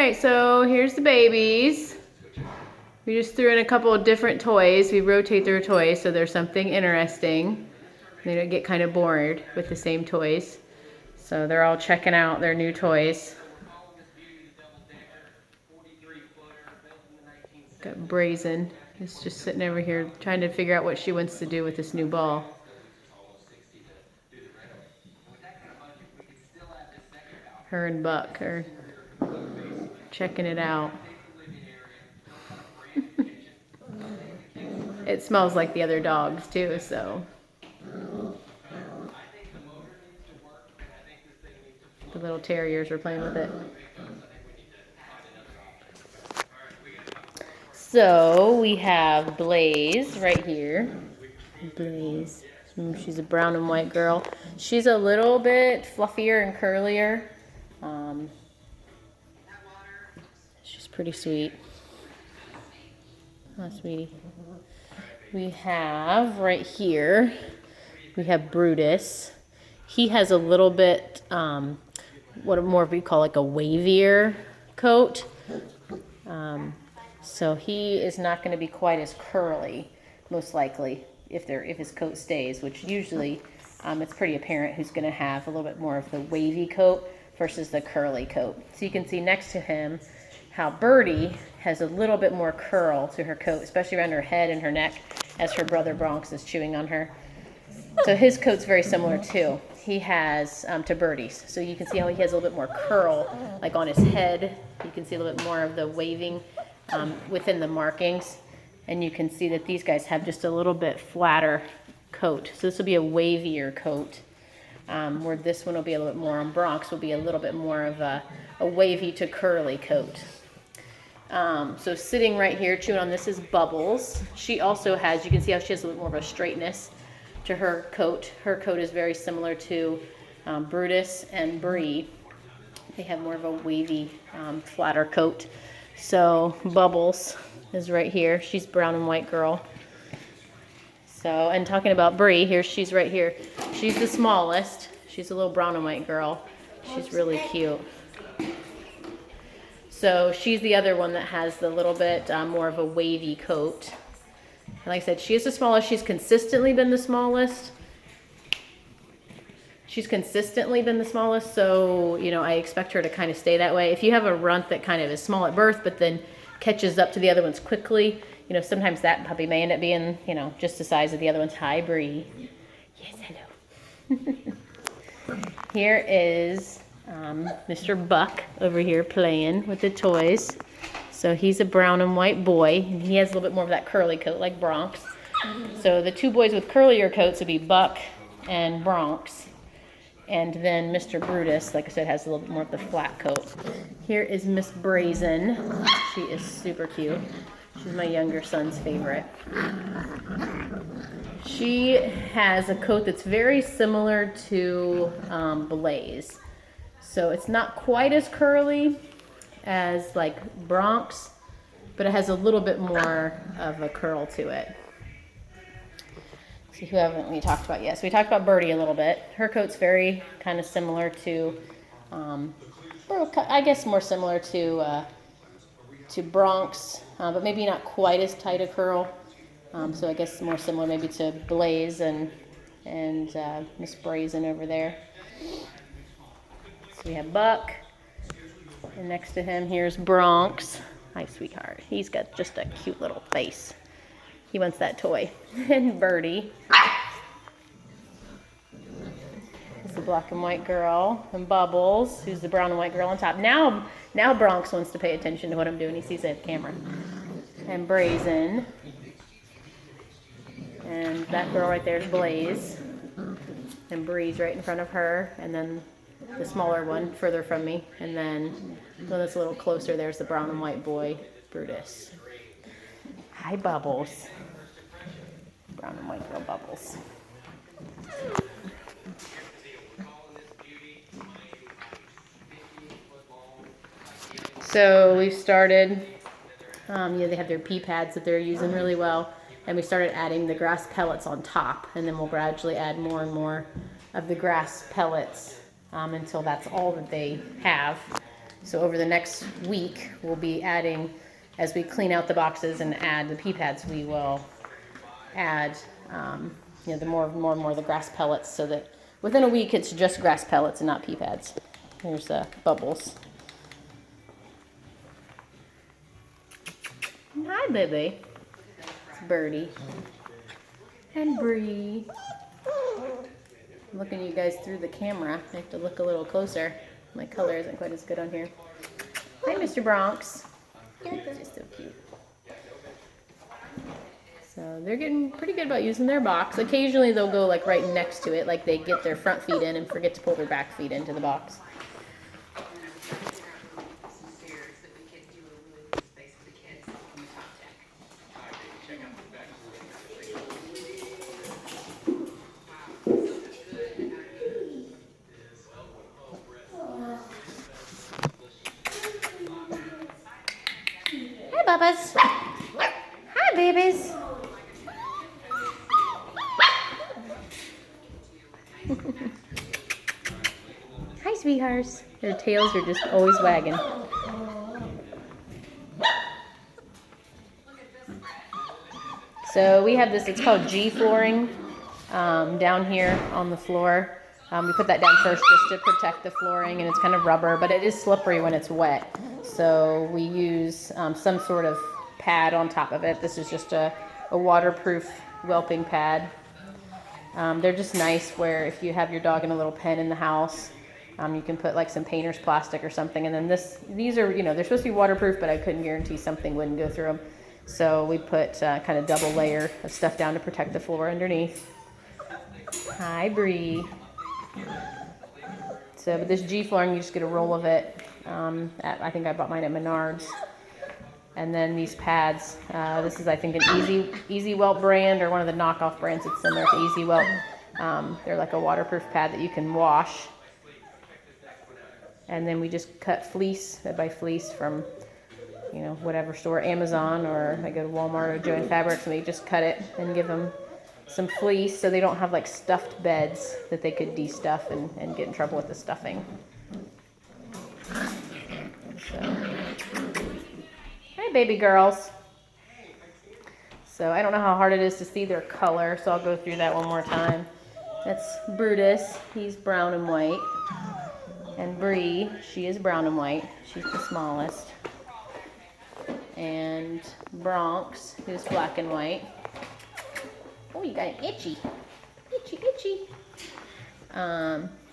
right, so here's the babies. We just threw in a couple of different toys. We rotate their toys so there's something interesting. They don't get kind of bored with the same toys. So they're all checking out their new toys. Got Brazen. He's just sitting over here trying to figure out what she wants to do with this new ball. Her and Buck are checking it out. It smells like the other dogs too, so. The little terriers are playing with it. So we have Blaze right here. Blaze. She's a brown and white girl. She's a little bit fluffier and curlier. She's pretty sweet. Oh, sweetie. We have right here, we have Brutus. He has a little bit, what more we call like a wavier coat. So he is not going to be quite as curly, most likely, if his coat stays, which usually it's pretty apparent who's going to have a little bit more of the wavy coat versus the curly coat. So you can see next to him how Birdie has a little bit more curl to her coat, especially around her head and her neck, as her brother Bronx is chewing on her. So his coat's very similar too. He has to Birdie's. So you can see how he has a little bit more curl, like on his head. You can see a little bit more of the waving within the markings. And you can see that these guys have just a little bit flatter coat. So this will be a wavier coat, where this one will be a little bit more on Bronx, will be a little bit more of a wavy to curly coat. So sitting right here chewing on this is Bubbles. She also has, you can see how she has a little more of a straightness to her coat. Her coat is very similar to Brutus and Bree. They have more of a wavy, flatter coat. So Bubbles is right here. She's brown and white girl. So, and talking about Bree, she's right here. She's the smallest. She's a little brown and white girl. She's really cute. So she's the other one that has the little bit more of a wavy coat. And like I said, she is the smallest. She's consistently been the smallest. She's consistently been the smallest, so, you know, I expect her to kind of stay that way. If you have a runt that kind of is small at birth, but then catches up to the other ones quickly, you know, sometimes that puppy may end up being, you know, just the size of the other ones. Hi, Bree. Yes, hello. Here is Mr. Buck over here playing with the toys. So he's a brown and white boy, and he has a little bit more of that curly coat like Bronx. So the two boys with curlier coats would be Buck and Bronx. And then Mr. Brutus, like I said, has a little bit more of the flat coat. Here is Miss Brazen. She is super cute. She's my younger son's favorite. She has a coat that's very similar to Blaze. So it's not quite as curly as like Bronx, but it has a little bit more of a curl to it. So who haven't we talked about yet? So we talked about Birdie a little bit. Her coat's very kind of similar to, I guess more similar to Bronx, but maybe not quite as tight a curl. So I guess more similar maybe to Blaze and Miss Brazen over there. So we have Buck, and next to him here's Bronx. Hi, sweetheart. He's got just a cute little face. He wants that toy. And Birdie is the black and white girl. And Bubbles, who's the brown and white girl on top. Now Bronx wants to pay attention to what I'm doing. He sees I have camera. And Brazen. And that girl right there is Blaze. And Bree's right in front of her. And then the smaller one further from me. And then the one that's a little closer, there's the brown and white boy, Brutus. Hi, Bubbles. Brown and white girl Bubbles. So we've started, they have their pee pads that they're using really well, and we started adding the grass pellets on top, and then we'll gradually add more and more of the grass pellets until that's all that they have. So over the next week, we'll be adding, as we clean out the boxes and add the pea pads, we will add, the more and more of the grass pellets, so that within a week it's just grass pellets and not pea pads. There's Bubbles. Hi, baby. It's Birdie. And Bree. I'm looking at you guys through the camera. I have to look a little closer. My color isn't quite as good on here. Hi, Mr. Bronx. Just so cute. So they're getting pretty good about using their box. Occasionally they'll go like right next to it, like they get their front feet in and forget to pull their back feet into the box. Hi, Bubba's. Hi, babies. Hi, sweethearts. Their tails are just always wagging. So we have this, it's called G flooring, down here on the floor. We put that down first just to protect the flooring, and it's kind of rubber, but it is slippery when it's wet. So we use some sort of pad on top of it. This is just a waterproof whelping pad. They're just nice where if you have your dog in a little pen in the house, you can put like some painter's plastic or something. And then these are, they're supposed to be waterproof, but I couldn't guarantee something wouldn't go through them. So we put kind of double layer of stuff down to protect the floor underneath. Hi, Bree. So, but this G flooring, you just get a roll of it. I think I bought mine at Menards. And then these pads, this is I think an Easy Welt brand, or one of the knockoff brands that's similar to Easy Welt. They're like a waterproof pad that you can wash. And then we just cut fleece, I buy fleece from, whatever store, Amazon, or I go to Walmart or Joann Fabrics, and they just cut it and give them some fleece so they don't have like stuffed beds that they could de-stuff and get in trouble with the stuffing. So. Hi, baby girls. So I don't know how hard it is to see their color, so I'll go through that one more time. That's Brutus. He's brown and white. And Bree, she is brown and white. She's the smallest. And Bronx, who's black and white. Oh, you got an itchy. Itchy, itchy.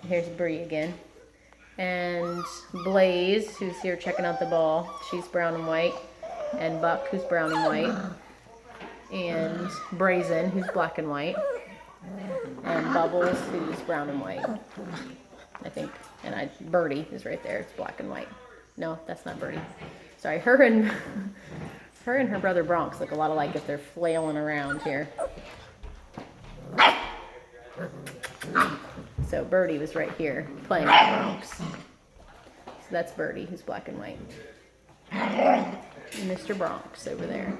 Here's Bree again. And Blaze, who's here checking out the ball. She's brown and white. And Buck, who's brown and white. And Brazen, who's black and white. And Bubbles, who's brown and white, I think. And Birdie is right there. It's black and white. No, that's not Birdie. Sorry, her and her brother Bronx look a lot alike if they're flailing around here. So Birdie was right here playing with Bronx. So that's Birdie, who's black and white. And Mr. Bronx over there.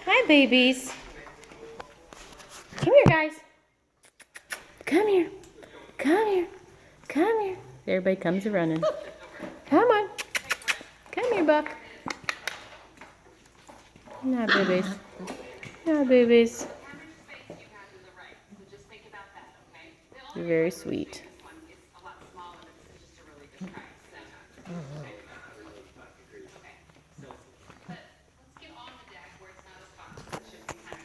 Hi, babies. Come here, guys. Come here. Come here. Come here. Everybody comes running. Come on. Come here, Buck. Nah, babies. Nah, babies. You're very sweet.